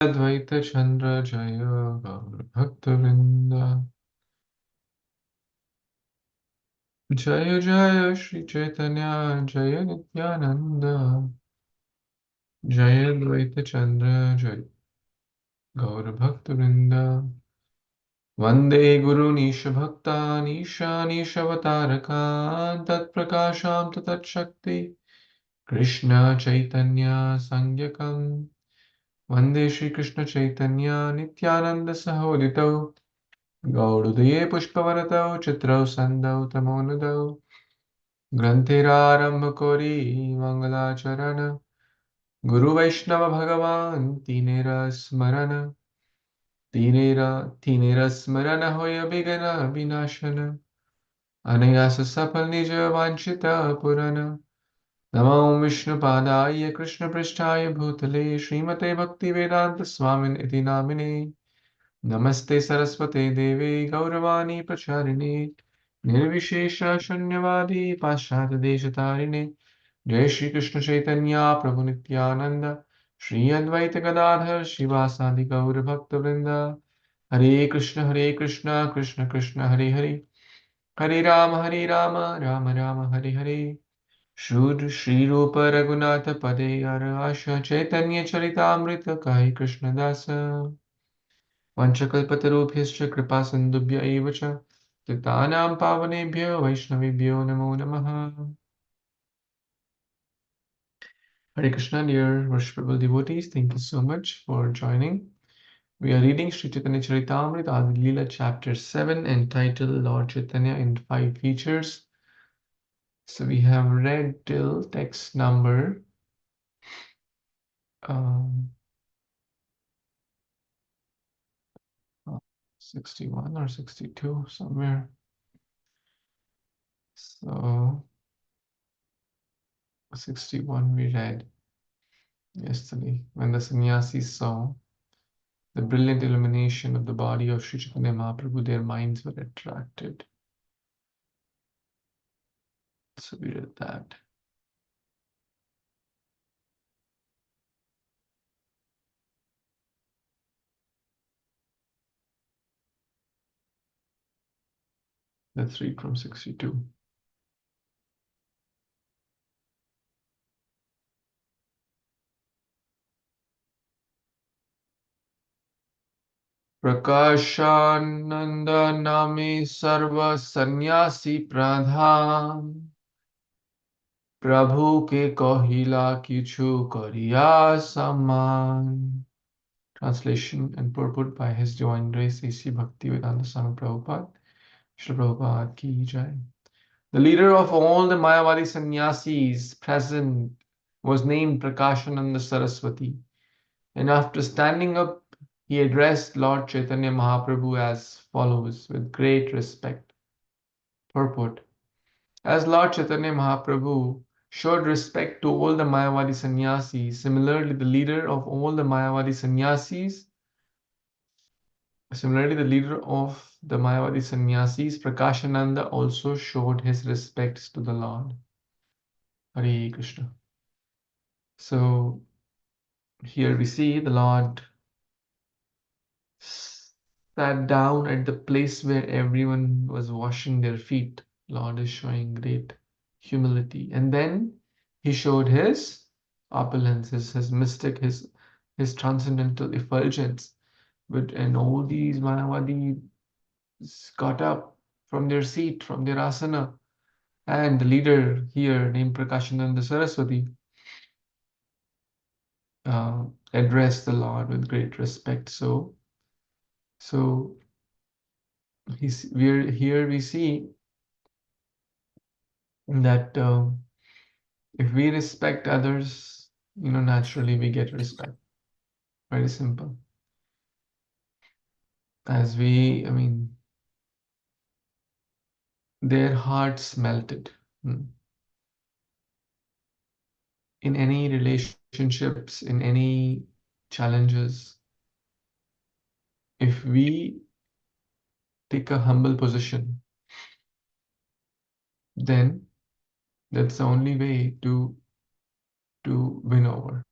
Advaita Chandra Jaya Gaur Bhakta Vrinda Jaya Jaya Shri Chaitanya Jaya Nityananda Jaya Advaita Chandra Jaya Gaur Bhakta Vrinda Vande Guru Nisha Bhakta Nisha Nishavatarakam Tat Prakasham Tatat Shakti Krishna Chaitanya Sangyakam Vande Shri Krishna Chaitanya Nityananda Sahodito Gaududaye Pushpavanatau Chitrau Sandau Tamonadau Grantherarambha Kori Mangalacharana Guru Vaishnava Bhagavan Tinera Smarana Tinera Smarana Hoya Bigana Vinashana Anayasa Sapal Nija Vanchita Purana Namo Vishnu Padaya Krishna Prishtaya Bhutale Srimate Bhakti Vedanta Swamin Iti Namine Namaste Saraswate Devi Gauravani Pracharine Nirvishesha Shanyavadi Paschat Deshatarine Jai Shri Krishna Chaitanya Prabhu Nityananda Shri Advaita Gadadhar Shivasadi Gaura Bhakta Vrinda Hare Krishna Krishna Krishna Hare Hare Hare Rama Rama Rama Hare Hare Shri Rupa Raghunatha Pade Arasha Chaitanya Charitamrita Kai Krishna Dasa वंशकल्पतरुभ्यश्च कृपासिन्धुभ्य एव च पतितानां पावनेभ्यो वैष्णवेभ्यो नमो नमः Hare Krishna, dear worshipful devotees, thank you so much for joining. We are reading Sri Chaitanya Caritamrita, Adi Lila, chapter 7, entitled Lord Chaitanya in 5 Features. So we have read till text number um, 61 or 62, somewhere. So 61 we read yesterday, when the sannyasis saw the brilliant illumination of the body of Sri Chaitanya Mahaprabhu, their minds were attracted. So we read that. Let's read from 62. Prakashananda Nami Sarva Sannyasi Pradhan Prabhu ke kohila kichu kariya saman. Translation and purport by His Divine Grace A.C. Bhaktivedanta Swami Prabhupada. Srila Prabhupada ki jai. The leader of all the Mayavadi sannyasis present was named Prakashananda Saraswati, and after standing up, he addressed Lord Chaitanya Mahaprabhu as follows with great respect. Purport. As Lord Chaitanya Mahaprabhu showed respect to all the Mayavadi sannyasis, similarly the leader of all the Mayavadi sannyasis, Prakashananda, also showed his respects to the Lord. Hare Krishna. So here we see the Lord sat down at the place where everyone was washing their feet. Lord is showing great humility. And then he showed his opulence, his mystic, his transcendental effulgence. And all these Mayavadi got up from their seat, from their asana. And the leader here, named Prakashananda Saraswati, addressed the Lord with great respect. So here we see that if we respect others, naturally we get respect. Very simple. Their hearts melted. In any relationships, in any challenges, if we take a humble position, then that's the only way to win over.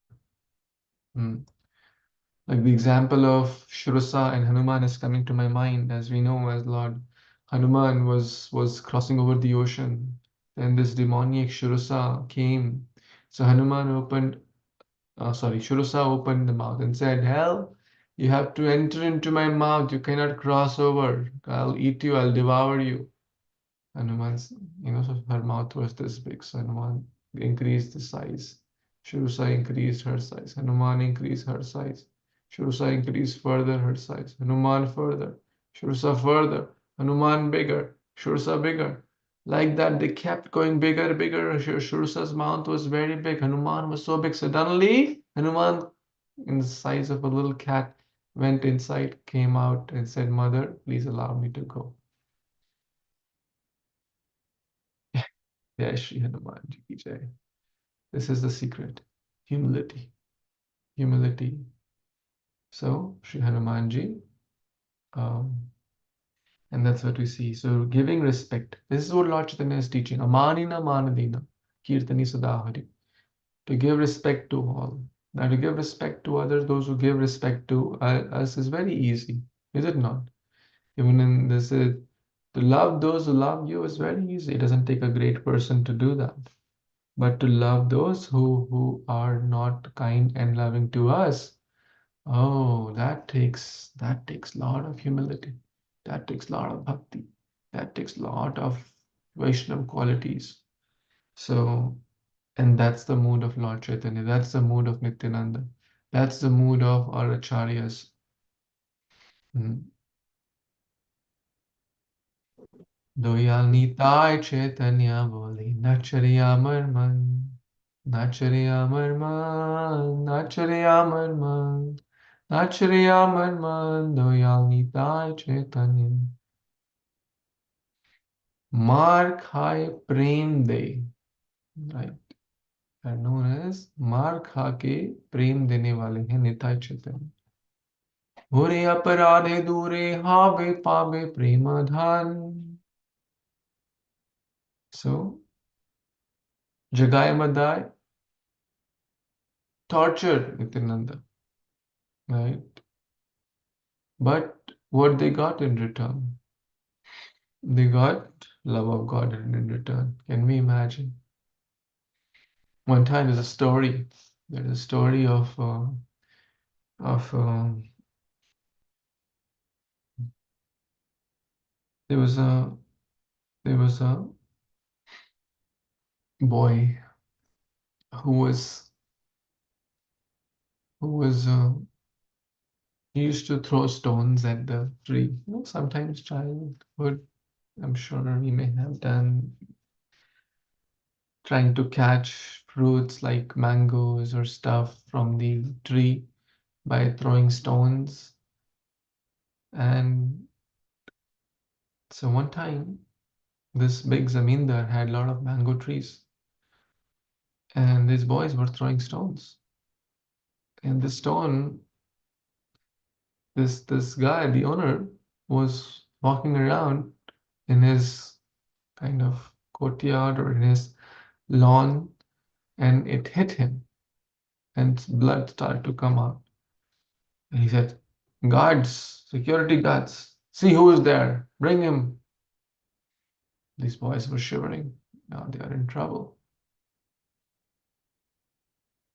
Like the example of Shrisa and Hanuman is coming to my mind. As we know, as Lord Hanuman was crossing over the ocean, then this demoniac Shrisa came. So Hanuman opened, Shrisa opened the mouth and said, "Hell, you have to enter into my mouth. You cannot cross over. I'll eat you. I'll devour you." Hanuman's, so her mouth was this big. So Hanuman increased the size. Shurusa increased her size. Hanuman increased her size. Shurusa increased further her size. Hanuman further. Shurusa further. Hanuman bigger. Shurusa bigger. Like that, they kept going bigger, bigger. Shurusa's mouth was very big. Hanuman was so big. Suddenly, Hanuman, in the size of a little cat, went inside, came out, and said, "Mother, please allow me to go." Jai Shri Hanuman Ji ki Jai. This is the secret. Humility. Humility. So, Shri Hanumanji, um, and that's what we see. So, giving respect. This is what Lord Chaitanya is teaching. Amanina manadina. Kirtani sadahari. To give respect to all. Now, to give respect to others, those who give respect to us is very easy. Is it not? Even in this, to love those who love you is very easy. It doesn't take a great person to do that. But to love those who are not kind and loving to us, oh, that takes a lot of humility. That takes a lot of bhakti. That takes a lot of Vaishnava qualities. So, and that's the mood of Lord Chaitanya. That's the mood of Nityananda. That's the mood of our acharyas. Mm. Doyal Nitai Chaitanya bole Nachari Amar Man. Nachari Amar Man. Nachari Amar Man. Nachari Amar Man. Doyal Nitai Chaitanya. मार खाए प्रेम दे right are known as मार खा के प्रेम देने वाले हैं निताय चैतन्य होरे अपराधे दूरे हावे पावे प्रेम धन so Jagai Madai tortured Nityananda, right? But what they got in return? They got love of God in return. Can we imagine? One time there's a story. There's a story of there was a there was a boy who was who he used to throw stones at the tree. Sometimes childhood, I'm sure we may have done trying to catch fruits like mangoes or stuff from the tree by throwing stones. And so one time, this big zamindar had a lot of mango trees, and these boys were throwing stones. And the stone, this guy, the owner, was walking around in his kind of courtyard or in his lawn, and it hit him, and blood started to come out. And he said, "Guards, security guards, see who is there, bring him." These boys were shivering. Now they are in trouble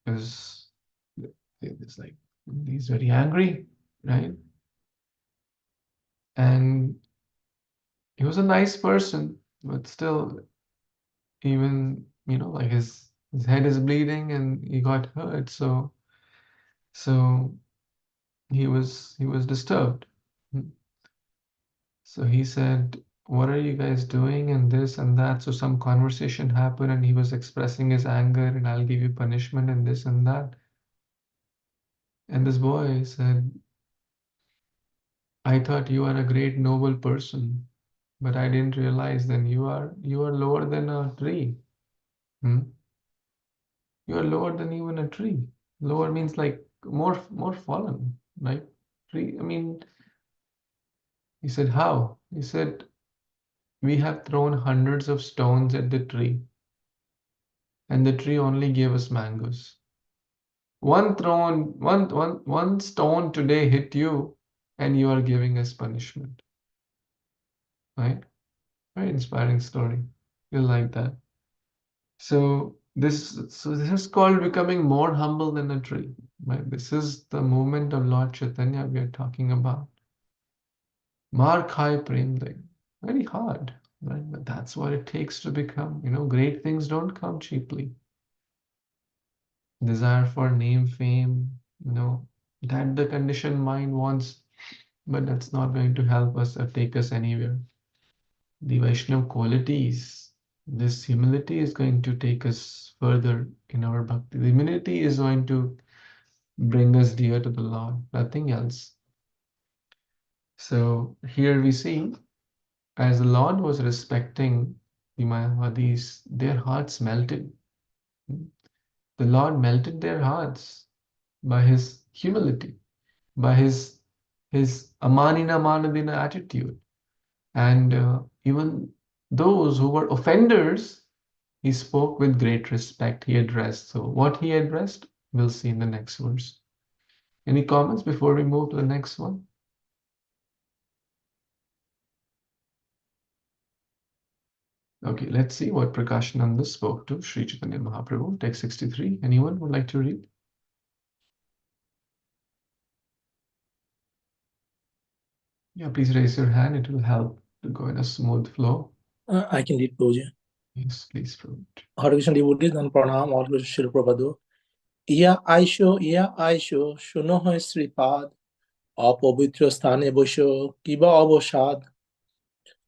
because it's like he's very angry, right? And he was a nice person, but still, even like his head is bleeding and he got hurt, so he was disturbed. So he said, "What are you guys doing?" And this and that. So some conversation happened, and he was expressing his anger, and "I'll give you punishment," and this and that. And this boy said, "I thought you are a great noble person, but I didn't realize then you are lower than a tree. Hmm? You are lower than even a tree. Lower means like more fallen, right? Tree. I mean, he said, how? He said, we have thrown hundreds of stones at the tree, and the tree only gave us mangoes. One stone today hit you, and you are giving us punishment. Right? Very inspiring story. You like that. So this is called becoming more humble than a tree. Right? This is the movement of Lord Chaitanya we are talking about. Mar khai prem de. Very hard, right? But that's what it takes to become. Great things don't come cheaply. Desire for name, fame, that the conditioned mind wants, but that's not going to help us or take us anywhere. The Vaishnav qualities, this humility is going to take us further in our bhakti. The humility is going to bring us dear to the Lord, nothing else. So here we see, as the Lord was respecting the Mayavadis, their hearts melted. The Lord melted their hearts by his humility, by his amanina manadina attitude. And even those who were offenders, he spoke with great respect. He addressed. So what he addressed, we'll see in the next verse. Any comments before we move to the next one? Okay, let's see what Prakashananda spoke to Sri Chaitanya Mahaprabhu, text 63. Anyone would like to read? Yeah, please raise your hand. It will help to go in a smooth flow. I can read, Prabhuji. Yes, please, Prabhu. Hare Krishna devotees and pranam all to Srila Prabhupada. ইয়া আইসো শুনো হয় শ্রীপাদ অপবিত্র স্থানে বসো কিবা অবসাদ.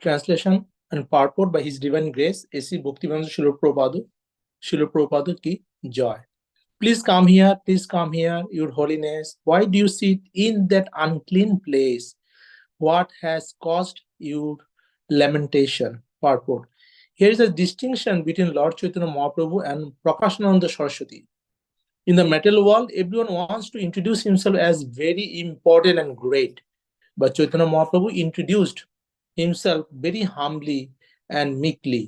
Translation and purport by His Divine Grace A.C. Bhaktivedanta Srila Prabhupada ki joy. Please come here, Your Holiness. Why do you sit in that unclean place? What has caused your lamentation? Purport. Here is a distinction between Lord Chaitanya Mahaprabhu and Prakashananda Saraswati. In the material world, everyone wants to introduce himself as very important and great. But Chaitanya Mahaprabhu introduced himself very humbly and meekly.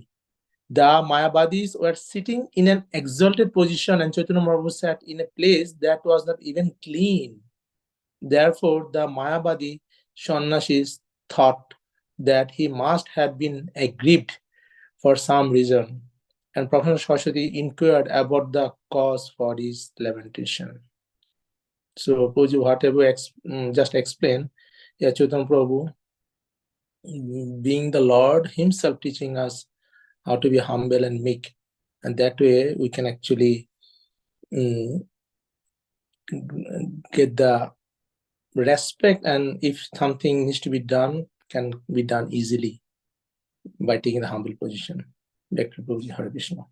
The Mayavadis were sitting in an exalted position, and Chaitanya Mahaprabhu sat in a place that was not even clean. Therefore, the Mayavadi Sannyasis thought that he must have been aggrieved for some reason, and Professor Saraswati inquired about the cause for his lamentation. So, Prabhuji, whatever just explained, yeah, Chaitanya Prabhu, being the Lord himself teaching us how to be humble and meek, and that way we can actually get the respect, and if something needs to be done, can be done easily by taking the humble position. Back to Prabhuji. Hare Krishna.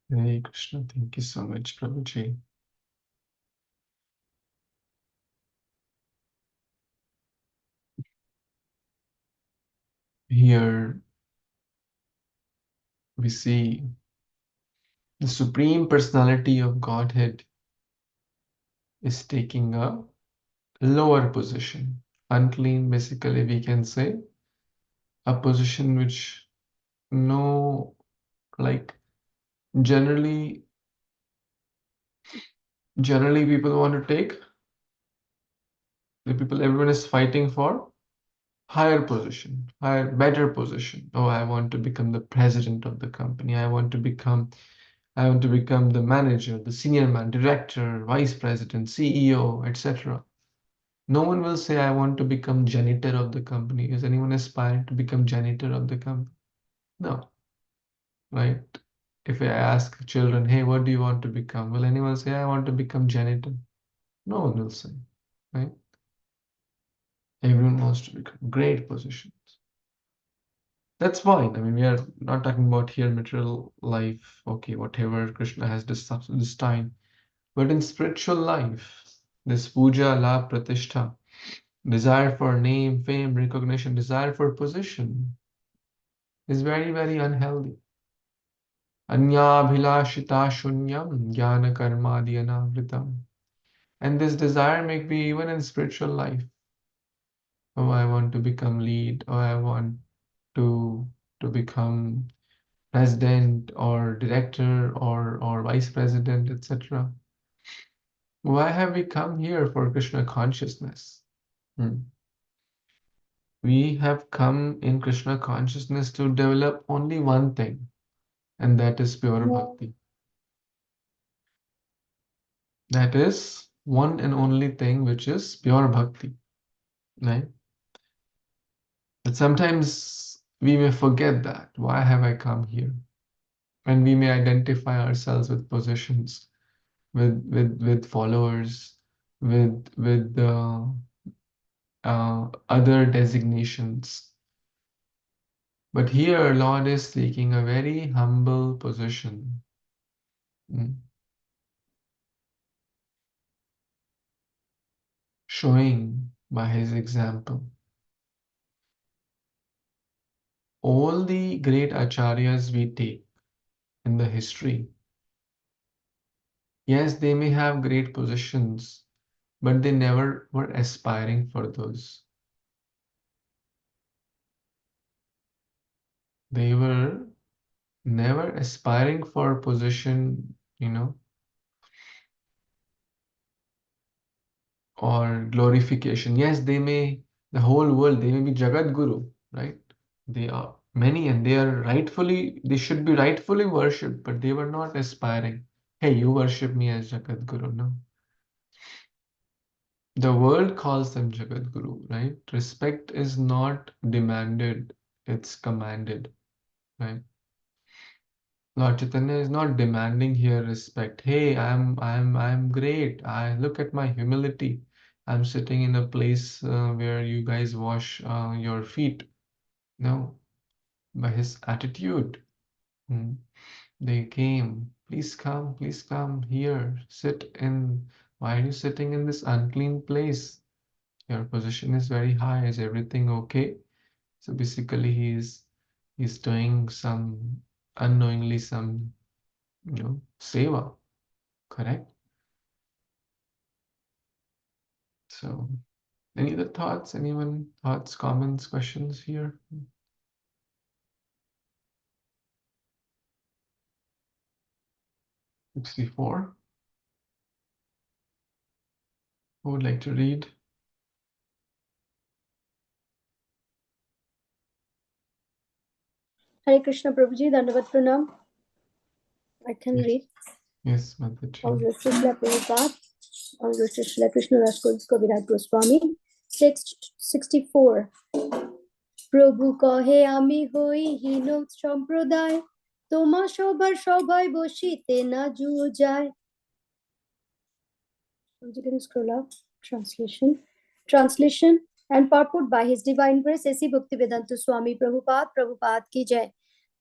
Hare Krishna. Thank you so much, Prabhuji. Here we see the Supreme Personality of Godhead is taking a lower position. Unclean, basically, we can say a position which no, like generally people want to take. Everyone is fighting for higher position, better position. Oh, I want to become the president of the company. I want to become the manager, the senior man, director, vice president, CEO, etc. No one will say, I want to become janitor of the company. Is anyone aspiring to become janitor of the company? No, right? If I ask children, hey, what do you want to become? Will anyone say, I want to become janitor? No one will say, right? Everyone wants to become great positions. That's fine. I mean, we are not talking about here material life, okay, whatever Krishna has discussed this time. But in spiritual life, this puja, labh, pratishtha, desire for name, fame, recognition, desire for position is very, very unhealthy. Anyabhilashita shunyam jnana karmadi anavritam. And this desire may be even in spiritual life. Oh, I want to become lead, or I want to become president or director or vice president, etc. Why have we come here for Krishna consciousness? We have come in Krishna consciousness to develop only one thing, and that is pure bhakti. That is one and only thing, which is pure bhakti, right? But sometimes we may forget that. Why have I come here? And we may identify ourselves with positions, with followers, with other designations. But here, Lord is taking a very humble position, showing by his example. All the great acharyas we take in the history, yes, they may have great positions, but they never were aspiring for those. They were never aspiring for position, or glorification. Yes, the whole world, they may be Jagat Guru, right? They are many and they should be rightfully worshipped, but they were not aspiring. Hey, you worship me as Jagat Guru. No. The world calls them Jagat Guru, right? Respect is not demanded, it's commanded, right? Lord Chaitanya is not demanding here respect. Hey, I'm great. I look at my humility. I'm sitting in a place where you guys wash your feet. No, by his attitude. Hmm. They came. Please come here. Sit in. Why are you sitting in this unclean place? Your position is very high. Is everything okay? So basically, he's doing some unknowingly some seva, correct? So any other thoughts? Anyone thoughts, comments, questions here? 64. Who would like to read? Hare Krishna Prabhuji, Dandavat Pranam. I can read. Yes, Mataji. All the Srila Prabhupada, all the Srila Krishna Das Kaviraj Goswami. Text 64. Prabhu kahe ami hoi hino sampradaya, toma shobar shobai boshite na juo jai. You can scroll up. Translation and purport by His Divine Grace A.C. Bhaktivedanta Swami Prabhupada ki jai.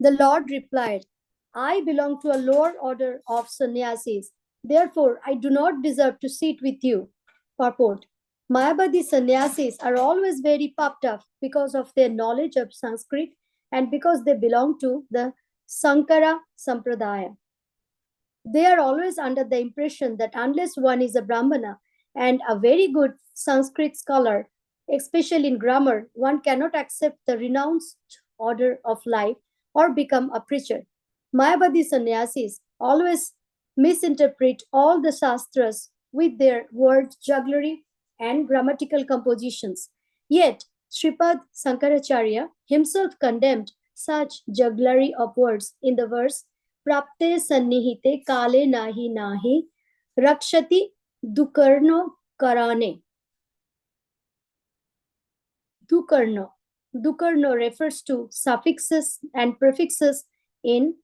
The Lord replied, I belong to a lower order of sannyasis. Therefore, I do not deserve to sit with you. Purport. Mayavadi sannyasis are always very puffed up because of their knowledge of Sanskrit and because they belong to the Sankara Sampradaya. They are always under the impression that unless one is a Brahmana and a very good Sanskrit scholar, especially in grammar, one cannot accept the renounced order of life or become a preacher. Mayavadi sannyasis always misinterpret all the Shastras with their word jugglery and grammatical compositions. Yet, Sripad Sankaracharya himself condemned such jugglery of words in the verse प्राप्ते सन्निहिते काले नाहि नाहि रक्षति दुकर्णो karane. Dukarno refers to suffixes and prefixes in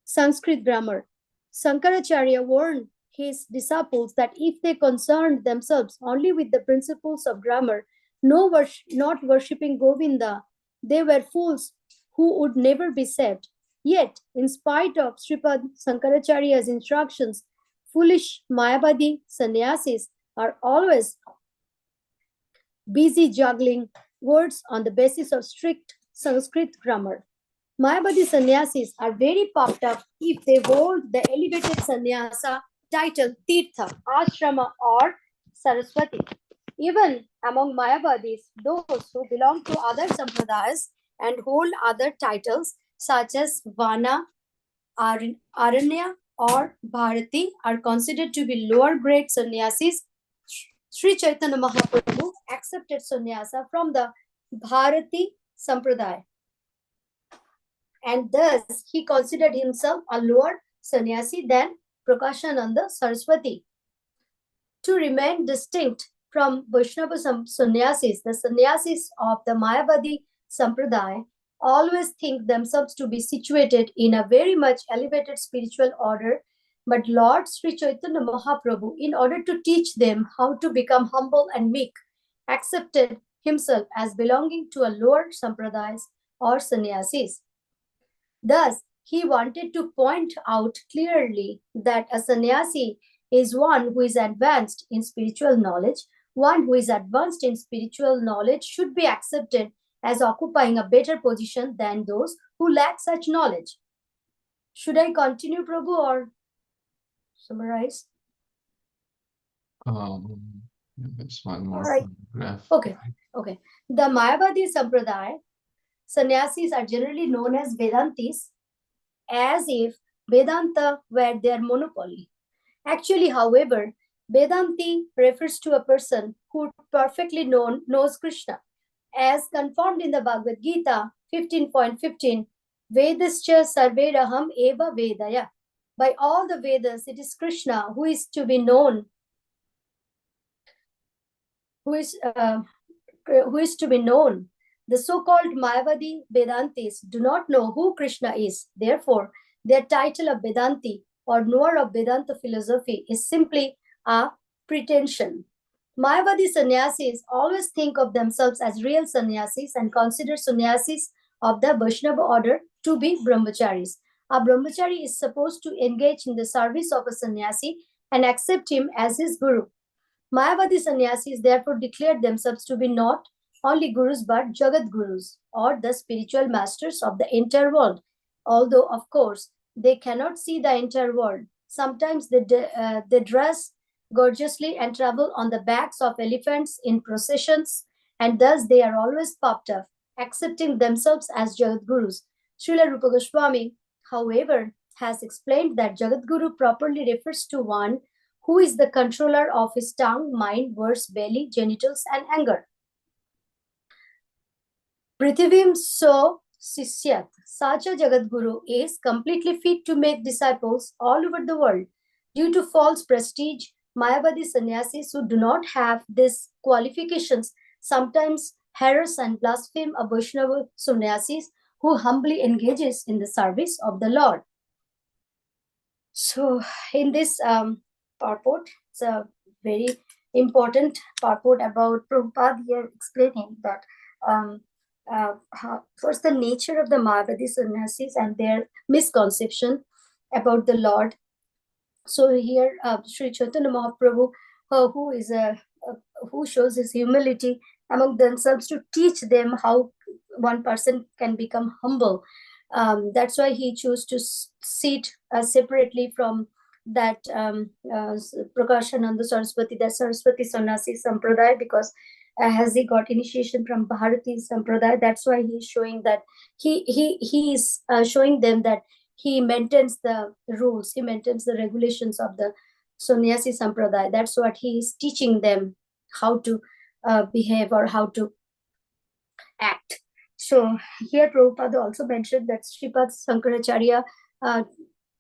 Sanskrit grammar. Sankaracharya warned his disciples that if they concerned themselves only with the principles of grammar, not worshipping Govinda, they were fools who would never be saved. Yet, in spite of Sripad Sankaracharya's instructions, foolish Mayavadi sannyasis are always busy juggling words on the basis of strict Sanskrit grammar. Mayavadi sannyasis are very puffed up if they hold the elevated sannyasa title Tirtha, Ashrama, or Saraswati. Even among Mayavadis, those who belong to other sampradayas and hold other titles such as Vana, Aranya, or Bharati, are considered to be lower grade sannyasis. Sri Chaitanya Mahaprabhu accepted sannyasa from the Bharati Sampradaya, and thus he considered himself a lower sannyasi than Prakashananda Saraswati. To remain distinct from Vaishnava sannyasis, the sannyasis of the Mayavadi Sampradaya always think themselves to be situated in a very much elevated spiritual order, but Lord Sri Chaitanya Mahaprabhu, in order to teach them how to become humble and meek, accepted himself as belonging to a lower sampradayas or sannyasis. Thus, he wanted to point out clearly that a sannyasi is one who is advanced in spiritual knowledge. One who is advanced in spiritual knowledge should be accepted as occupying a better position than those who lack such knowledge. Should I continue, Prabhu, or summarize? There's one more Right. paragraph. Okay. The Mayavadi Sampradaya, sannyasis are generally known as Vedantis, as if Vedanta were their monopoly. Actually, however, Vedanti refers to a person who perfectly knows Krishna. As confirmed in the Bhagavad Gita 15.15, Vedascha Sarveraham Eva Vedaya. By all the Vedas, it is Krishna who is to be known, who is to be known. The so-called Mayavadi Vedantis do not know who Krishna is. Therefore, their title of Vedanti or knower of Vedanta philosophy is simply a pretension. Mayavadi sannyasis always think of themselves as real sannyasis and consider sannyasis of the Vaishnava order to be brahmacharis. A brahmachari is supposed to engage in the service of a sannyasi and accept him as his guru. Mayavadi sannyasis therefore declared themselves to be not only gurus but Jagat gurus, or the spiritual masters of the entire world. Although, of course, they cannot see the entire world. Sometimes they dress gorgeously and travel on the backs of elephants in processions, and thus they are always puffed up, accepting themselves as Jagat gurus. Srila Rupa Goswami, however, has explained that Jagat Guru properly refers to one who is the controller of his tongue, mind, words, belly, genitals, and anger. Prithivim so sisyat. Such a Jagat Guru is completely fit to make disciples all over the world. Due to false prestige, Mayavadi sannyasis who do not have these qualifications sometimes harass and blaspheme a Vaishnava sannyasis who humbly engages in the service of the Lord. So, in this purport, it's a very important purport about Prabhupada here explaining that first the nature of the Mayavadi sannyasis and their misconception about the Lord. So here, Sri Chaitanya Mahaprabhu, who shows his humility among themselves to teach them how one person can become humble. That's why he chose to sit separately from that Prakashananda Saraswati, the Saraswati Sannyasi Sampradaya, because as he got initiation from Bharati Sampradaya, that's why he's showing that he is showing them that he maintains the rules, he maintains the regulations of the Sannyasi Sampradaya. That's what he is teaching them, how to behave or how to act. So here Prabhupada also mentioned that Sripad Sankaracharya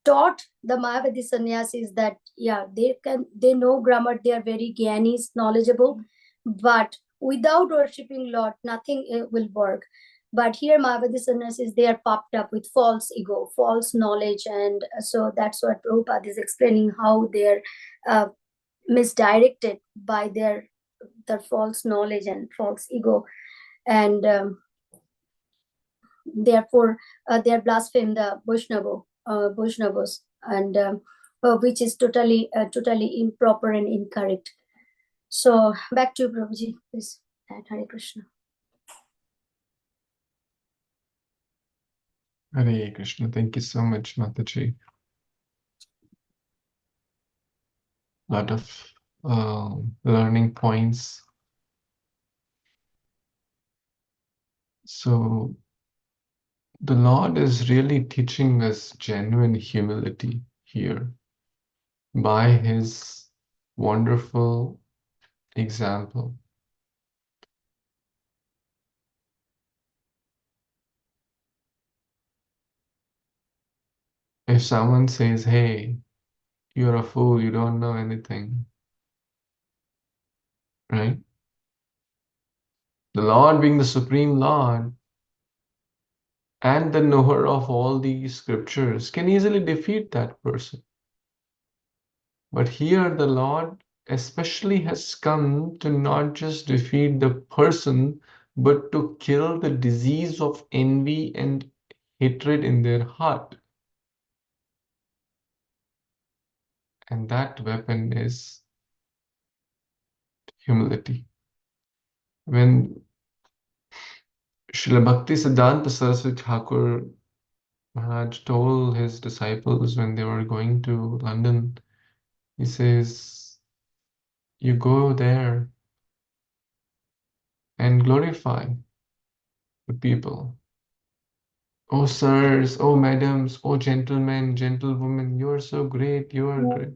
taught the Mayavadi sannyasis that they know grammar, they are very gyanis, knowledgeable, but without worshipping Lord, nothing will work. But here Mayavadi sannyasis, they are popped up with false ego, false knowledge, and so that's what Prabhupada is explaining, how they're misdirected by their false knowledge and false ego, and therefore they are blaspheme the Vaishnavas, and which is totally improper and incorrect. So back to you, Prabhuji, please. Hare Krishna. Hare Krishna. Thank you so much, Mataji. Lot of learning points. So The Lord is really teaching us genuine humility here by His wonderful example. If someone says, hey, you're a fool, you don't know anything, right? The Lord, being the Supreme Lord and the knower of all these scriptures, can easily defeat that person. But here the Lord especially has come to not just defeat the person, but to kill the disease of envy and hatred in their heart. And that weapon is humility. When Srila Bhakti Siddhanta Saraswati Thakur Maharaj told his disciples when they were going to London, he says, you go there and glorify the people. Oh, sirs, oh, madams, oh, gentlemen, gentlewomen, you are so great, you are great,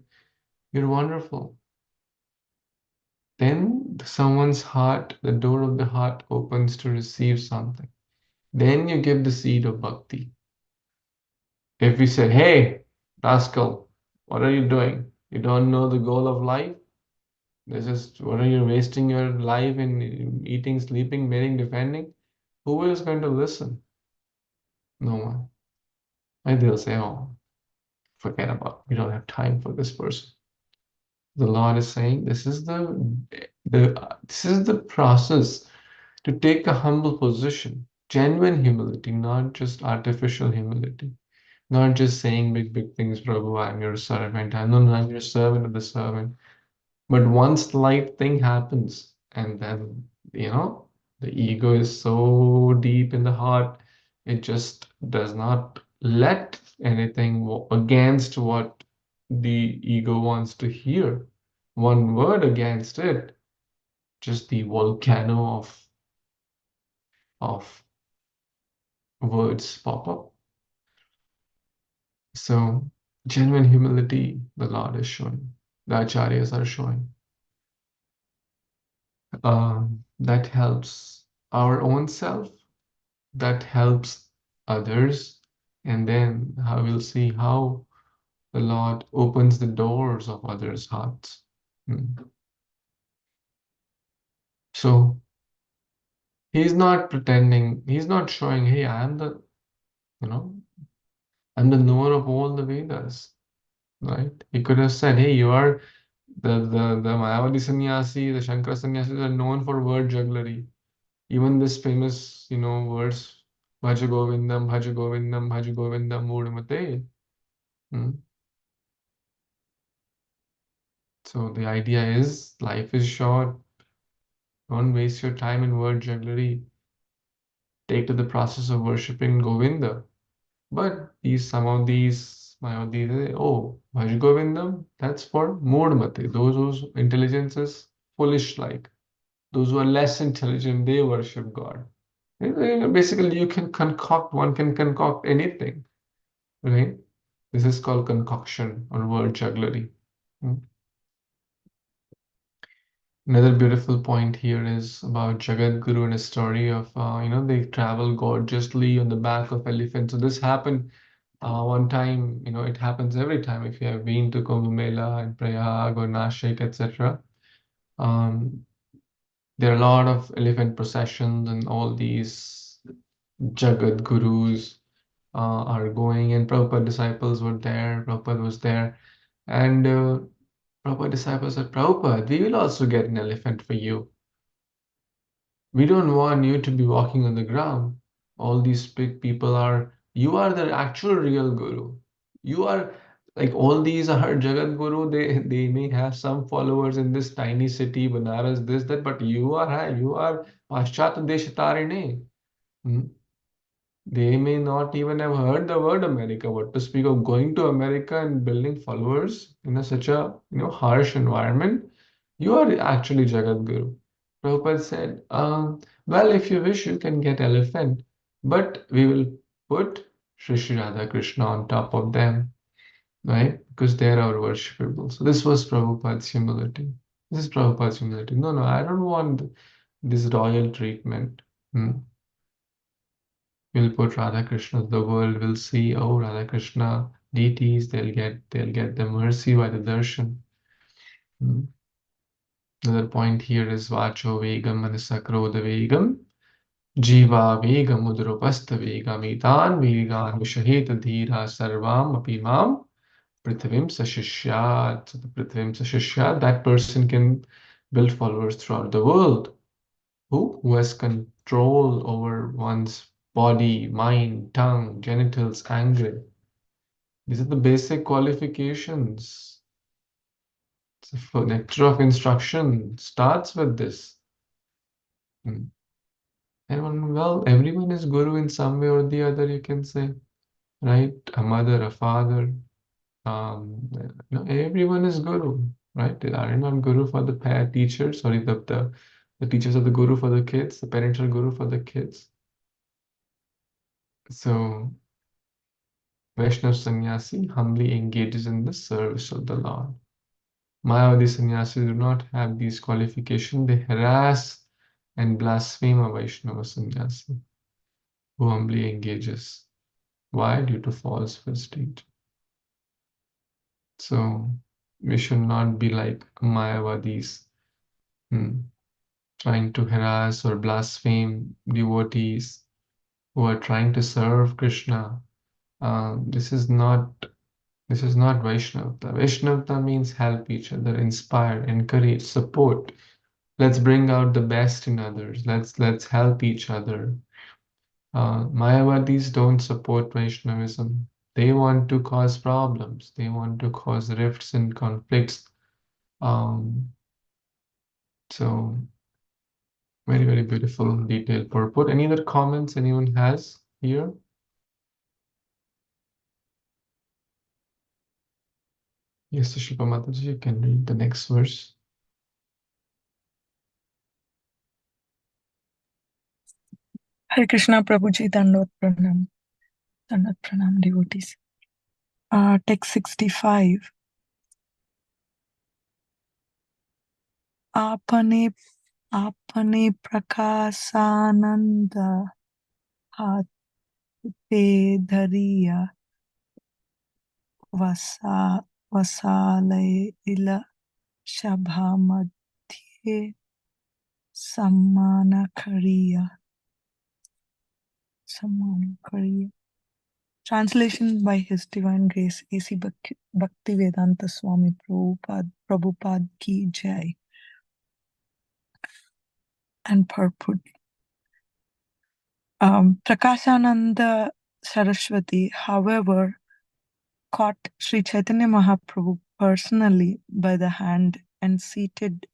you're wonderful. Then someone's heart, the door of the heart opens to receive something. Then you give the seed of bhakti. If we say, hey, rascal, what are you doing? You don't know the goal of life? This is what are you wasting your life in eating, sleeping, mating, defending? Who is going to listen? No one. And they'll say, oh, forget about it. We don't have time for this person. The Lord is saying this is this is the process to take a humble position, genuine humility, not just artificial humility, not just saying big things, Prabhu, I'm your servant. I'm your servant of the servant. But one slight thing happens, and then, the ego is so deep in the heart, it just does not let anything against what the ego wants to hear. One word against it, just the volcano of words pop up. So, genuine humility, the Lord is showing, the acharyas are showing. That helps our own self, that helps others, and then how we'll see how the Lord opens the doors of others' hearts. So He's not pretending, He's not showing, hey, you know, I'm the knower of all the Vedas, right? He could have said, hey, you are the Mayavadi sannyasi, the Shankara sannyasis are known for word jugglery. Even this famous, verse, Bhaja Govindam, Bhaja Govindam, Bhaja Govindam, Mudamate. So the idea is life is short. Don't waste your time in word jugglery. Take to the process of worshipping Govinda. But some of these Mayavadis say, oh, Bhaj Govindam, that's for Mudamate. Those whose intelligence is foolish like. Those who are less intelligent, they worship God. Basically, one can concoct anything, right? This is called concoction or word jugglery. Hmm. Another beautiful point here is about Jagat Guru and a story of, they travel gorgeously on the back of elephants. So this happened one time, it happens every time if you have been to Kumbh Mela and Prayag or Nashik, etc. Um, there are a lot of elephant processions and all these Jagat Gurus are going, and Prabhupada disciples were there, Prabhupada was there, and Prabhupada disciples said, Prabhupada, we will also get an elephant for you. We don't want you to be walking on the ground. All these big people you are the actual real guru. You are like all these are Jagat Guru. They may have some followers in this tiny city, Banaras, this, that, but you are Paschat Deshatarine. They may not even have heard the word America. What to speak of going to America and building followers in such a harsh environment? You are actually Jagat Guru. Prabhupada said, well, if you wish, you can get elephant, but we will put Shri Radha Krishna on top of them, right? Because they're our worshipable. So this was Prabhupada's humility. This is Prabhupada's humility. No, I don't want this royal treatment. We'll put Radha Krishna. The world will see, oh, Radha Krishna deities. They'll get the mercy by the darshan. Another point here is Vacho Vegam Manasa Krodha Vegam Jiva Vegam Udropastha Vegamitan Vegan Vishaheta Dhira Sarvam Apimam Prithvim Sashishyat. So the Prithvim Sashishyat, that person can build followers throughout the world. Who has control over one's body, mind, tongue, genitals, anger. These are the basic qualifications. So nectar of instruction starts with this. Everyone is guru in some way or the other, you can say, right? A mother, a father, everyone is guru, right? Are you not guru for the teachers? Sorry, the teachers are the guru for the kids. The parents are guru for the kids. So Vaishnav sannyasi humbly engages in the service of the Lord. Mayavadi sannyasis do not have these qualifications. They harass and blaspheme a Vaishnava sannyasi who humbly engages. Why? Due to false prestige. So we should not be like Mayavadis, trying to harass or blaspheme devotees who are trying to serve Krishna. This is not Vaishnavata. Vaishnavata means help each other, inspire, encourage, support. Let's bring out the best in others. Let's help each other. Mayavadis don't support Vaishnavism. They want to cause problems. They want to cause rifts and conflicts. So very, very beautiful detailed purport. Any other comments anyone has here? Yes, Shilpa Mataji, you can read the next verse. Hare Krishna Prabhuji, Dandot Pranam devotees. Text 65. Apane prakasananda hate dhariya vasale ila shabha madhye sammana kariya. Translation by His Divine Grace, A.C. Bhaktivedanta Swami Prabhupada Ki Jai. And purport. Prakashananda Saraswati, however, caught Sri Chaitanya Mahaprabhu personally by the hand and seated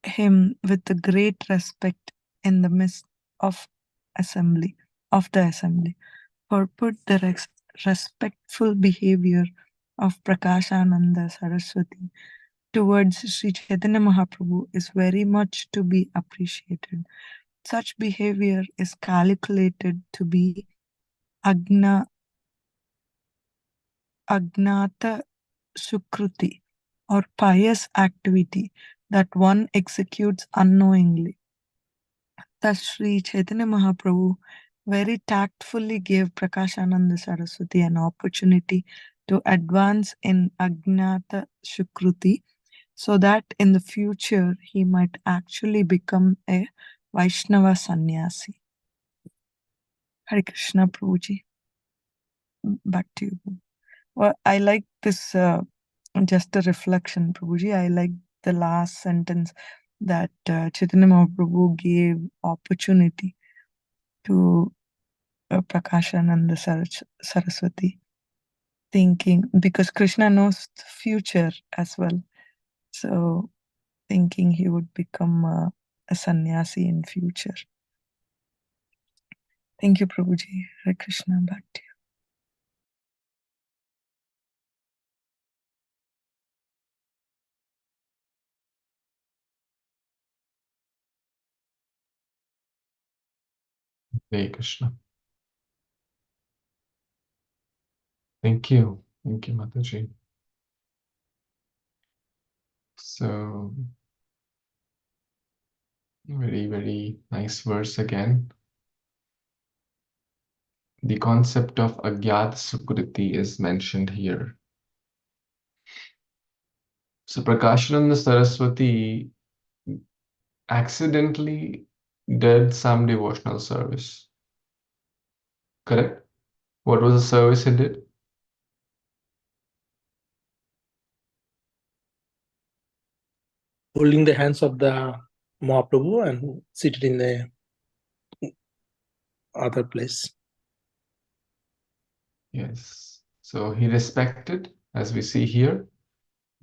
him with a great respect in the midst of the assembly. Purport: the respectful behavior of Prakashananda Saraswati towards Sri Chaitanya Mahaprabhu is very much to be appreciated. Such behavior is calculated to be Agnata Sukruti, or pious activity that one executes unknowingly. Thus, Sri Chaitanya Mahaprabhu very tactfully gave Prakashananda Saraswati an opportunity to advance in Agnata Sukruti, so that in the future he might actually become a Vaishnava sannyasi. Hare Krishna Prabhuji. Back to you. Well, I like this, just a reflection, Prabhuji. I like the last sentence that Chaitanya Mahaprabhu gave opportunity to Prakashananda Saraswati, thinking, because Krishna knows the future as well. So thinking he would become a sannyasi in future. Thank you, Prabhuji. Hare Krishna, back to you. Hare Krishna. Thank you. Thank you, Mataji. So, very, very nice verse again. The concept of Agyat Sukriti is mentioned here. So, Prakashananda Saraswati accidentally did some devotional service. Correct? What was the service he did? Holding the hands of the Mahaprabhu and seated in the other place. Yes. So he respected, as we see here,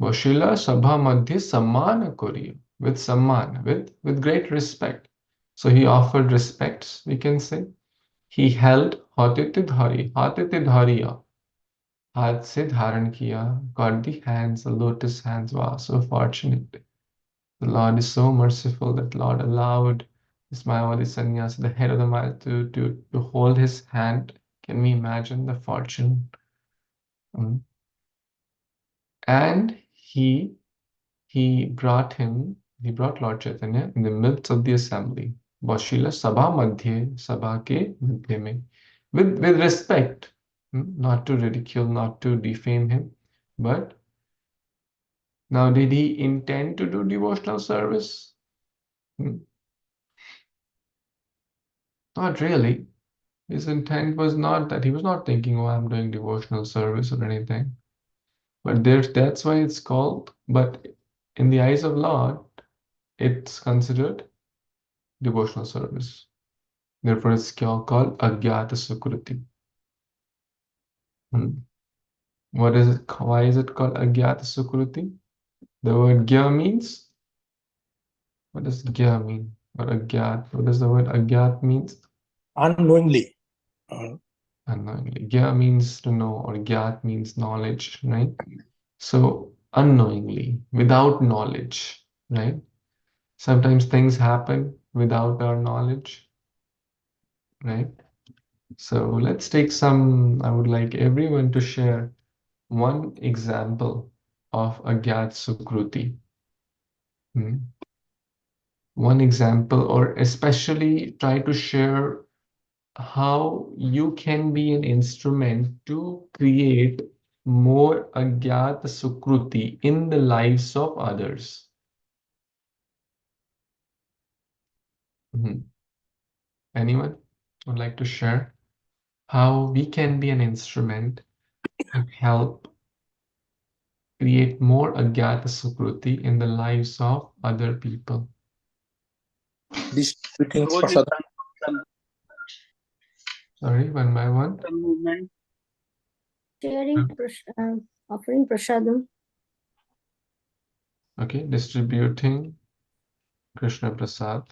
Vashila Sabha Madhya Sammana Koriya, with Samman, with great respect. So he offered respects, we can say. He held Hatiti Dhariya, हाथ से धारण किया, got the hands, the lotus hands. Wow, so fortunate. The Lord is so merciful that Lord allowed this Mayavadi sannyasi, the head of the Maya, to hold his hand. Can we imagine the fortune? And he brought Lord Chaitanya in the midst of the assembly. Vashila Sabha Madhye, Sabha ke Madhye mein. With respect, not to ridicule, not to defame him, but now, did he intend to do devotional service? Not really. His intent was not that. He was not thinking, oh, I'm doing devotional service or anything. But that's why it's called, but in the eyes of Lord, it's considered devotional service. Therefore, it's called Agyata Sukriti. What is it? Why is it called Agyata Sukriti? The word Gya means, what does Gya mean? Or Agyat? What does the word Agyat means? Unknowingly. Unknowingly. Gya means to know, or Gyat means knowledge, right? So, unknowingly, without knowledge, right? Sometimes things happen without our knowledge, right? So, let's take some, I would like everyone to share one example of Agyat Sukruti. One example, or especially try to share how you can be an instrument to create more Agyat Sukruti in the lives of others. Anyone would like to share how we can be an instrument to help create more Agyat Sukruti in the lives of other people? Distributing prasadam. Sorry, one by one. Sharing, offering prasadam. Okay, distributing Krishna prasadam.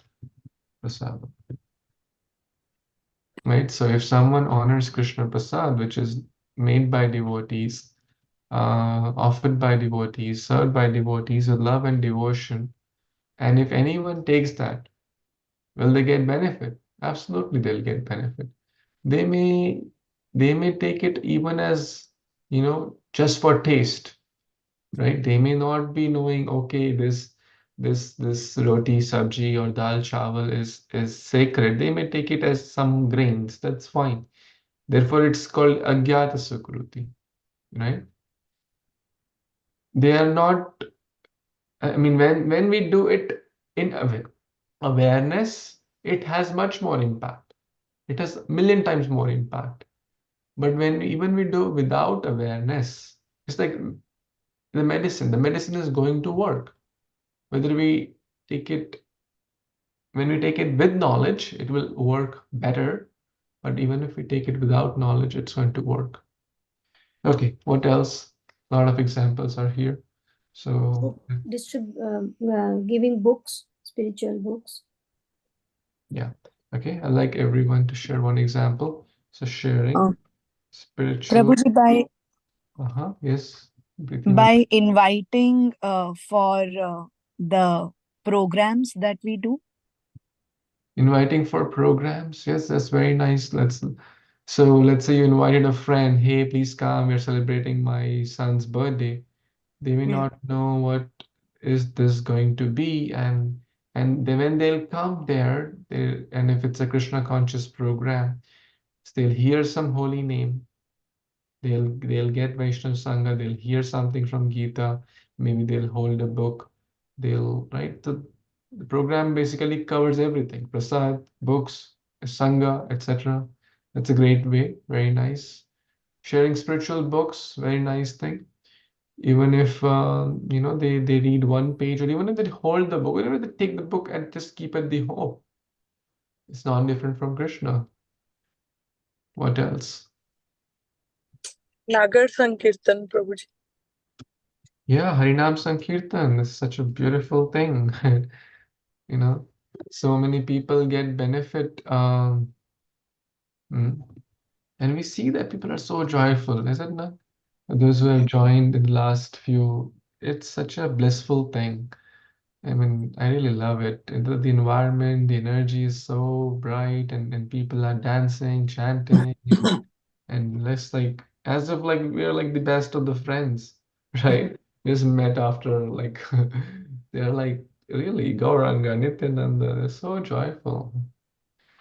Right, so if someone honors Krishna Prasad, which is made by devotees, offered by devotees, served by devotees with love and devotion, and if anyone takes that, will they get benefit? Absolutely, they'll get benefit. They may take it even as, just for taste, right? They may not be knowing, okay, this roti, sabji, or dal chawal is sacred. They may take it as some grains. That's fine. Therefore, it's called Agyata Sukruti, right? They are not, I mean, when we do it in awareness, it has much more impact. It has a million times more impact. But even we do without awareness, it's like the medicine is going to work. Whether we take it, when we take it with knowledge, it will work better. But even if we take it without knowledge, it's going to work. Okay, what else? A lot of examples are here. So, Giving books, spiritual books. yeah. Okay, I'd like everyone to share one example. So sharing spiritual. Prabhuji, Yes. by inviting for the programs that we do. Inviting for programs. Yes, that's very nice. So let's say you invited a friend, hey, please come, we're celebrating my son's birthday. They may Yeah. not know what is this going to be, and then when they'll come there, and if it's a Krishna conscious program, they'll hear some holy name, they'll get Vaishnav Sangha, they'll hear something from Gita, maybe they'll hold a book, they'll right the program basically covers everything, prasad, books, Sangha, etc. That's a great way, very nice. Sharing spiritual books, very nice thing. Even if they read one page, or even if they hold the book, even if they take the book and just keep at the home, it's not different from Krishna. What else? Nagar Sankirtan, Prabhuji. Yeah, Harinam Sankirtan is such a beautiful thing. You know, so many people get benefit. Mm. And we see that people are so joyful, is it not? Those who have joined in the last few, it's such a blissful thing. I mean, I really love it. And the environment, the energy is so bright, and people are dancing, chanting, and let's like as if like we are like the best of the friends, right? We just met after like they're like really Gauranga, Nityananda, they're so joyful.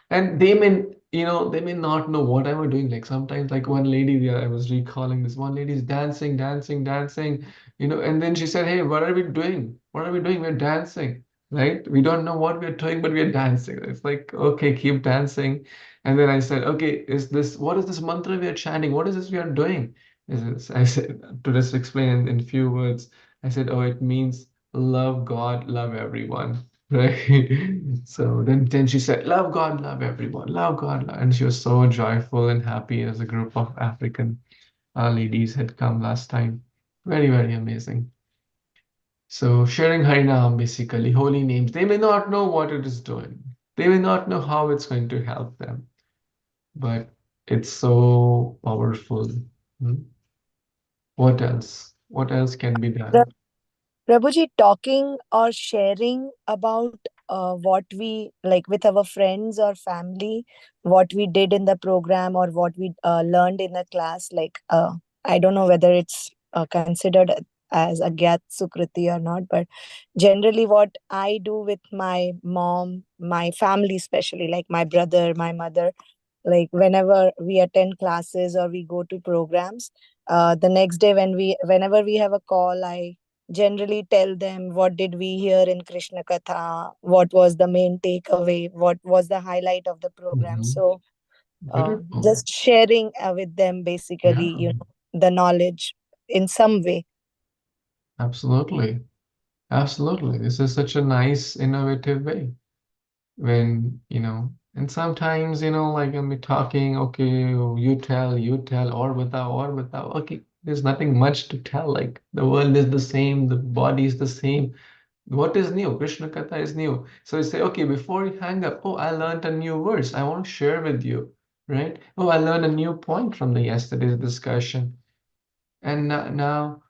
And they may not know what am I doing. Like sometimes, like one lady there, I was recalling this one lady is dancing, dancing, dancing, and then she said, "Hey, what are we doing? What are we doing? We're dancing, right? We don't know what we're doing, but we're dancing." It's like, okay, keep dancing. And then I said, "Okay, what is this mantra we are chanting? What is this we are doing?" I said, to just explain in few words, I said, "Oh, it means love God, love everyone." Right. So then she said, "Love God, love everyone, love God," and she was so joyful and happy as a group of African ladies had come last time. Very, very amazing. So sharing Harinam, basically holy names, they may not know what it is doing. They may not know how it's going to help them, but it's so powerful. Hmm? What else? What else can be done? Prabhuji, talking or sharing about what we like with our friends or family, what we did in the program or what we learned in the class, I don't know whether it's considered as a Gyat Sukriti or not, but generally what I do with my mom, my family, especially like my brother, my mother, like whenever we attend classes or we go to programs, the next day whenever we have a call, I generally tell them what did we hear in Krishna Katha, what was the main takeaway, what was the highlight of the program. Mhm. So Beautiful. just sharing with them basically, Yeah, the knowledge in some way. absolutely. Absolutely. This is such a nice, innovative way. And sometimes, like when we're talking, okay, oh, you tell, or without, okay, there's nothing much to tell. Like the world is the same, the body is the same. What is new? Krishna Katha is new. So you say, okay, before you hang up, oh, I learned a new verse. I want to share with you, right? Oh, I learned a new point from the yesterday's discussion. And now,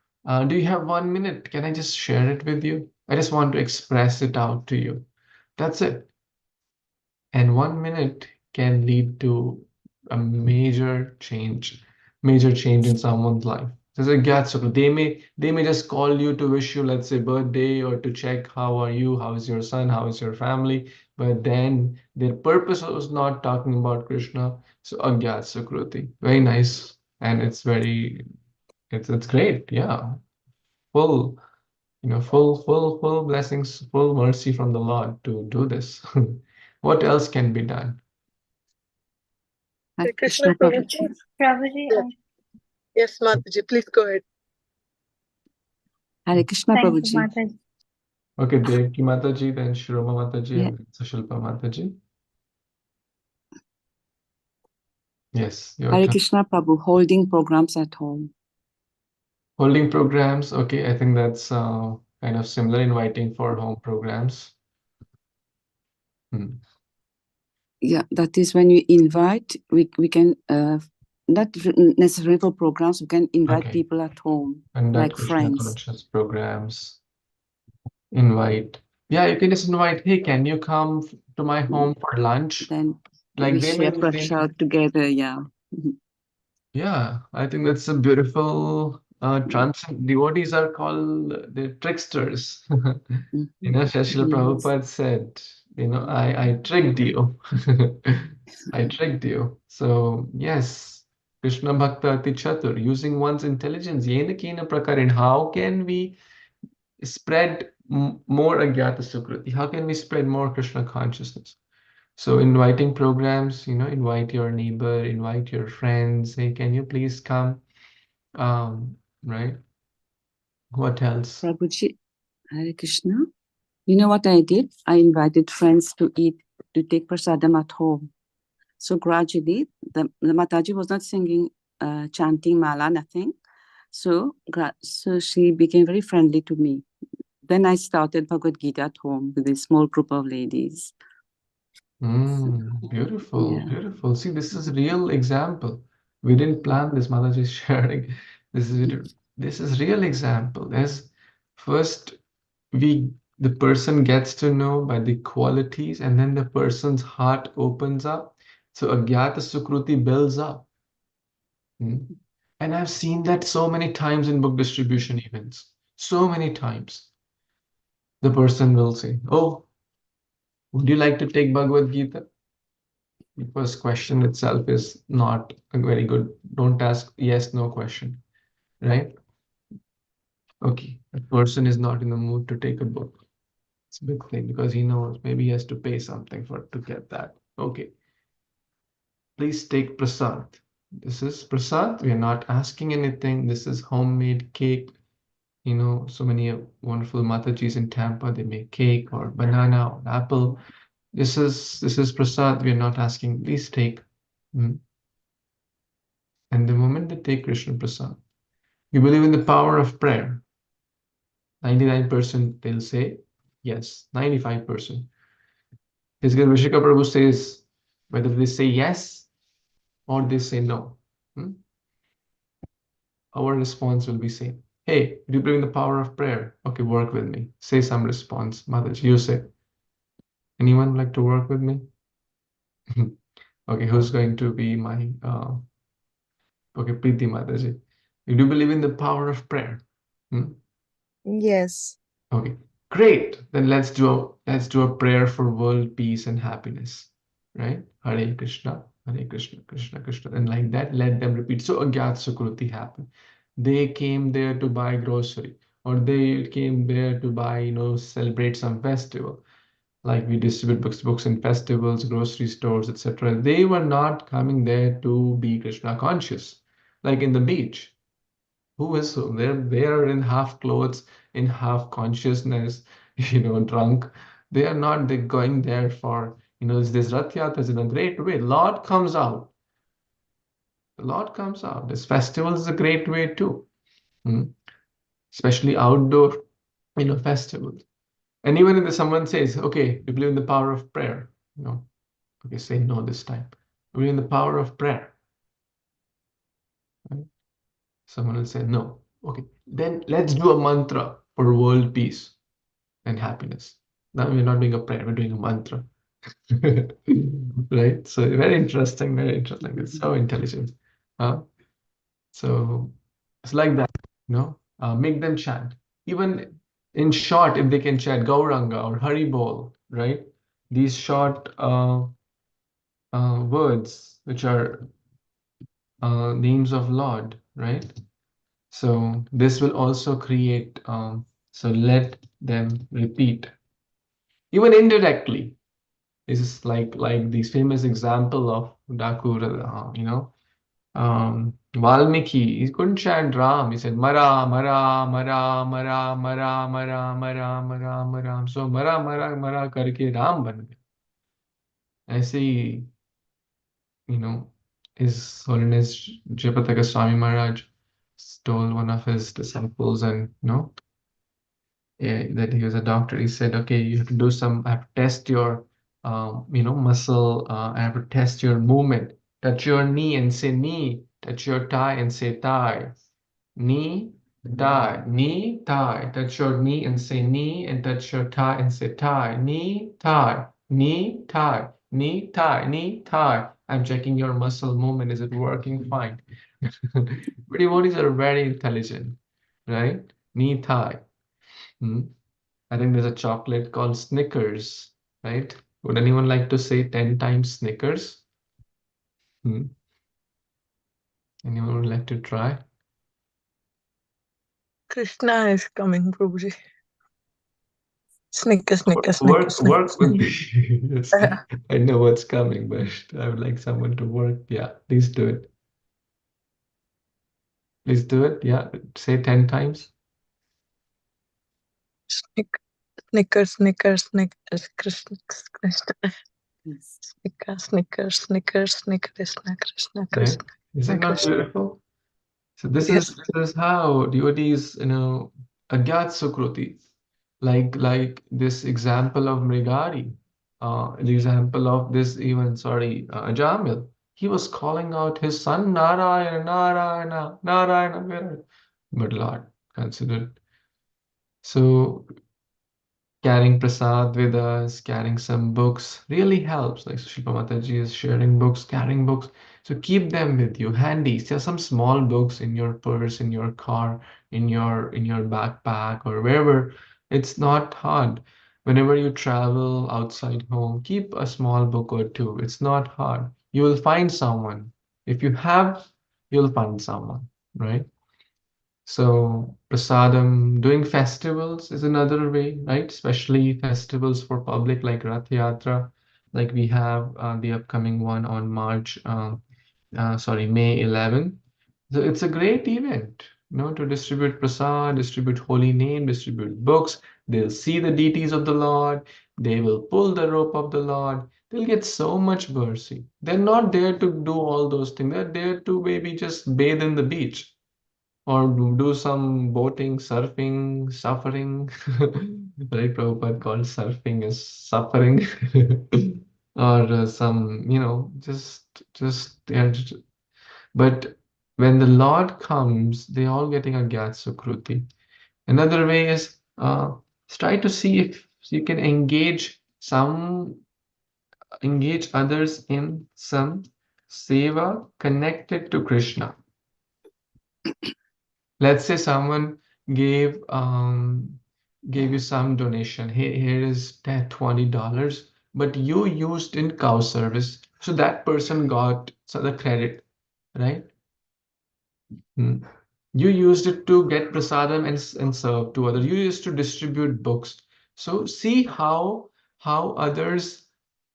do you have 1 minute? Can I just share it with you? I just want to express it out to you. That's it. And 1 minute can lead to a major change in someone's life. There's a gap. So they may just call you to wish you, let's say, birthday, or to check how are you, how is your son, how is your family. But then their purpose was not talking about Krishna. So Agyat Sukruti. Very nice. And it's great. Yeah. Full, full blessings, full mercy from the Lord to do this. What else can be done? Hare Krishna Krishna, Prabhuji. Prabhuji. Prabhuji, Yes, yes, Mataji, please go ahead. Hare Krishna, thank you, Prabhuji. Mataji. Okay, Devki Mataji, then Shiroma Mataji, Yeah. and then Sushilpa Mataji. Yes, your Hare turn. Krishna, Prabhu. Holding programs at home. Holding programs. Okay, I think that's kind of similar, inviting for home programs. Hmm. Yeah, that is when you invite, we can, not necessarily for programs, we can invite Okay, people at home, conduct like Krishna friends. conscious programs. Invite. Yeah, you can just invite, hey, can you come to my home for lunch? Then Like we they share may prasad together, yeah. Yeah, I think that's a beautiful devotees are called the tricksters. You know, Srila Yes. Prabhupada said, you know, I tricked you. I tricked you. So yes, Krishna Bhakta Ati Chatur, using one's intelligence, yena kena prakarin, how can we spread more Agyata Sukriti? How can we spread more Krishna consciousness? So inviting programs, you know, invite your neighbor, invite your friends. Hey, can you please come? Right? What else? Prabhuji, Hare Krishna. You know what I did? I invited friends to take prasadam at home. So gradually, the Mataji was not singing, chanting mala, nothing. So she became very friendly to me. Then I started Bhagavad Gita at home with a small group of ladies. Beautiful, Yeah. beautiful. See, this is real example. We didn't plan this, Mataji is sharing. This is real example. As first the person gets to know by the qualities, and then the person's heart opens up. So Agyata Sukruti builds up. And I've seen that so many times in book distribution events. So many times. The person will say, oh, would you like to take Bhagavad Gita? The first question itself is not a very good. Don't ask yes, no question, right? Okay, that person is not in the mood to take a book. It's a big thing because he knows maybe he has to pay something to get that. Okay, please take prasad. This is prasad. We are not asking anything. This is homemade cake. You know, so many wonderful Matajis in Tampa, they make cake or banana or apple. This is prasad. We are not asking, please take. And the moment they take Krishna prasad, you believe in the power of prayer. 99% they'll say yes. 95%. His Guru Vishika Prabhu says whether they say yes or they say no. Our response will be same. Hey, do you believe in the power of prayer? Okay, work with me. Say some response. Mataji, you say. Anyone like to work with me? Okay, who's going to be my okay, Preeti Mataji. You do believe in the power of prayer? Yes. Okay, great. Then let's do a prayer for world peace and happiness. Right? Hare Krishna, Hare Krishna, Krishna Krishna. And like that, let them repeat. So Agyat Sukruti happened. They came there to buy grocery, or they came there to buy, you know, celebrate some festival. Like we distribute books in festivals, grocery stores, etc. They were not coming there to be Krishna conscious, like in the beach. Who is so? They're in half clothes, in half consciousness, you know, drunk. They are not. They're going there for, you know, this Rath Yatra is in a great way. Lord comes out. The Lord comes out. This festival is a great way too, especially outdoor, you know, festivals. And even if someone says, okay, you believe in the power of prayer, you know, okay, say no this time. You believe in the power of prayer. Right? Someone will say no. Okay, then let's do a mantra for world peace and happiness. Now we're not doing a prayer, we're doing a mantra. Right? So very interesting, very interesting. It's so intelligent. So it's like that, you know, make them chant. Even in short, if they can chant Gauranga or Hari Bol, right? These short words, which are names of Lord, right? So this will also create, so let them repeat. Even indirectly, this is like these famous example of Dakur, you know, Valmiki. He couldn't chant Ram. He said Mara, Mara, Mara, Mara, Mara, Mara, Mara, Mara, Mara. So Mara, Mara, Mara करके राम बन गए. ऐसे ही, you know, His Holiness Jayapataka Swami Maharaj told one of his disciples, and you know, that he was a doctor. He said, okay, you have to do some, I have to test your, you know, muscle. I have to test your movement. Touch your knee and say knee. Touch your thigh and say thigh. Knee, thigh, knee, thigh. Touch your knee and say knee, and touch your thigh and say thigh. Knee, thigh, knee, thigh, knee, thigh, knee, thigh. I'm checking your muscle movement. Is it working fine? But devotees are very intelligent, right? Knee thigh. Hmm. I think there's a chocolate called Snickers, right? Would anyone like to say 10 times Snickers? Hmm. Anyone would like to try? Krishna is coming, Prabhuji. Snicker, Work, snicker, snicker, snicker. work with me. Yes, I know what's coming, but I would like someone to work. Yeah, please do it. Please do it. Yeah, say 10 times. Snicker, snicker, snicker, Krishna, Krishna. Yes. Snicker, snicker, snicker, snicker, Krishna, Krishna, Right? Krishna. Is it not Krishna. beautiful? So this Yes. is how devotees, agyat sukruti, like this example of Mrigari, the example of this even, sorry, Ajamil. He was calling out his son Narayana, Narayana, Narayana, where? But Lord considered. So carrying prasad with us, carrying some books really helps. Like Shilpa Mataji is sharing books, carrying books. So keep them with you, handy. There are some small books in your purse, in your car, in your backpack, or wherever. It's not hard. Whenever you travel outside home, keep a small book or two. It's not hard. You will find someone. If you have, you'll find someone, right? So prasadam, doing festivals is another way, right? Especially festivals for public like Rath Yatra, like we have the upcoming one on May 11th. So it's a great event, to distribute prasad, distribute holy name, distribute books. They'll see the deities of the Lord. They will pull the rope of the Lord. They'll get so much mercy. They're not there to do all those things. They're there to maybe just bathe in the beach or do some boating, surfing, suffering. Right? Prabhupada called surfing as suffering. Or some, just, yeah. But when the Lord comes, they all getting a Gyat Sukruti. Another way is try to see if you can engage others in some seva connected to Krishna. Let's say someone gave you some donation. Here is $20, but you used in cow service, so that person got the credit, right? Hmm. You used it to get prasadam and serve to others. You used to distribute books. So see how others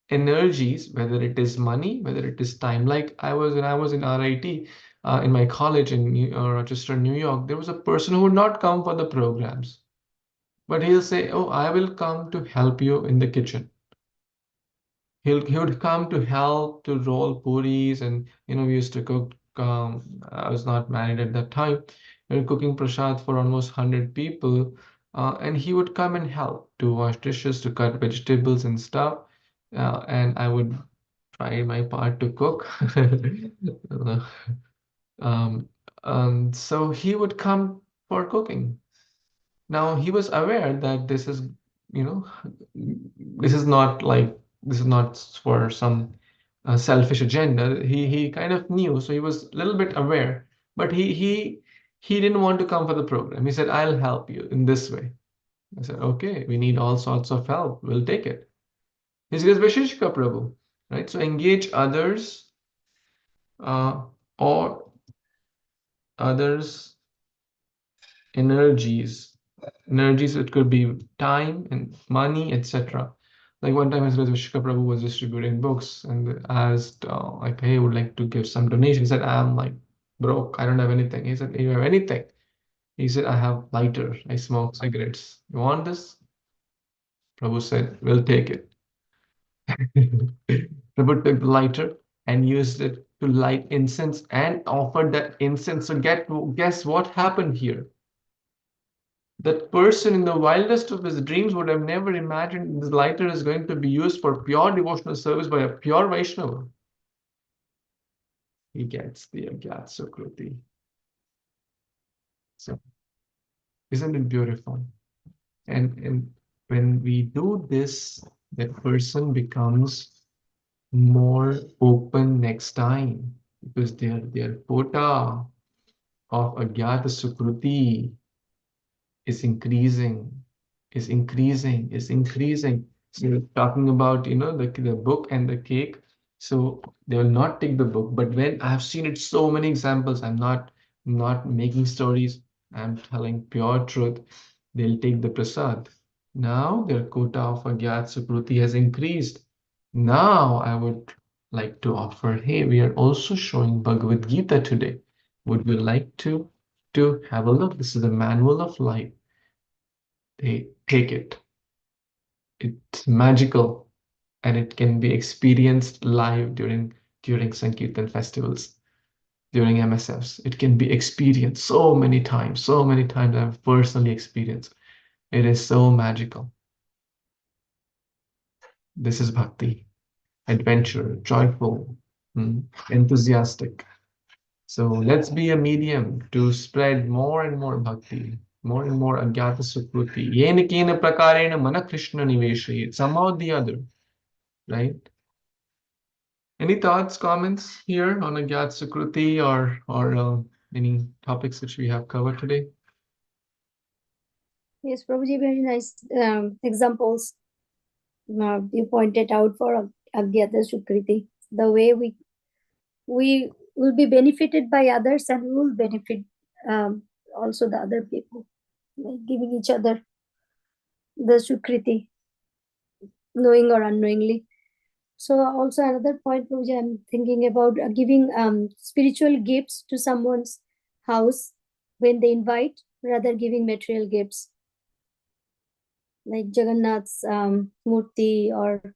energies, whether it is money, whether it is time. Like when I was in RIT, in my college in Rochester, New York, there was a person who would not come for the programs, but he'll say, "Oh, I will come to help you in the kitchen." He would come to help to roll puris, and we used to cook. I was not married at that time. We were cooking prasad for almost 100 people, and he would come and help to wash dishes, to cut vegetables and stuff. And I would try my part to cook. um, so he would come for cooking. Now he was aware that you know, this is not like this is not for some selfish agenda. He kind of knew, so he was a little bit aware, but he didn't want to come for the program. He said, "I'll help you in this way." I said, "Okay, we need all sorts of help. We'll take it." He says, "Vishishka Prabhu," right? So engage others, uh, or others' energies. Energies, it could be time and money, etc. Like one time, His Grace Vishika Prabhu was distributing books and asked, like, "Hey, would like to give some donation." He said, "I'm like broke. I don't have anything." He said, "You have anything?" He said, "I have lighter. I smoke cigarettes. You want this?" Prabhu said, "We'll take it." Prabhu took the lighter and used it to light incense and offered that incense. So guess what happened here? That person in the wildest of his dreams would have never imagined this lighter is going to be used for pure devotional service by a pure Vaishnava. He gets the Agyat Sukruti. So isn't it beautiful? And when we do this, that person becomes more open next time, because their quota of Agyata Sukruti is increasing, is increasing, is increasing. So you're talking about, the book and the cake. So they will not take the book. But when I've seen it so many examples, I'm not making stories, I'm telling pure truth. They'll take the prasad. Now their quota of Agyat Sukruti has increased. Now I would like to offer, hey, we are also showing Bhagavad Gita today. Would you like to have a look? This is the manual of life. They take it. It's magical, and it can be experienced live during Sankirtan festivals, during MSFs. It can be experienced so many times, so many times I've personally experienced. It is so magical. This is bhakti, adventure, joyful, enthusiastic. So let's be a medium to spread more and more bhakti, more and more agyata sukruti. Yena kena prakarena mana Krishna niveshayet. Somehow or the other, right? Any thoughts, comments here on agyata sukruti or any topics which we have covered today? Yes, Prabhuji, very nice examples you pointed out for Agyata Sukriti. The way we will be benefited by others, and we will benefit also the other people, like giving each other the Sukriti, knowing or unknowingly. So also another point, Prabhuji, I'm thinking about giving spiritual gifts to someone's house when they invite, rather giving material gifts like Jagannath's murti or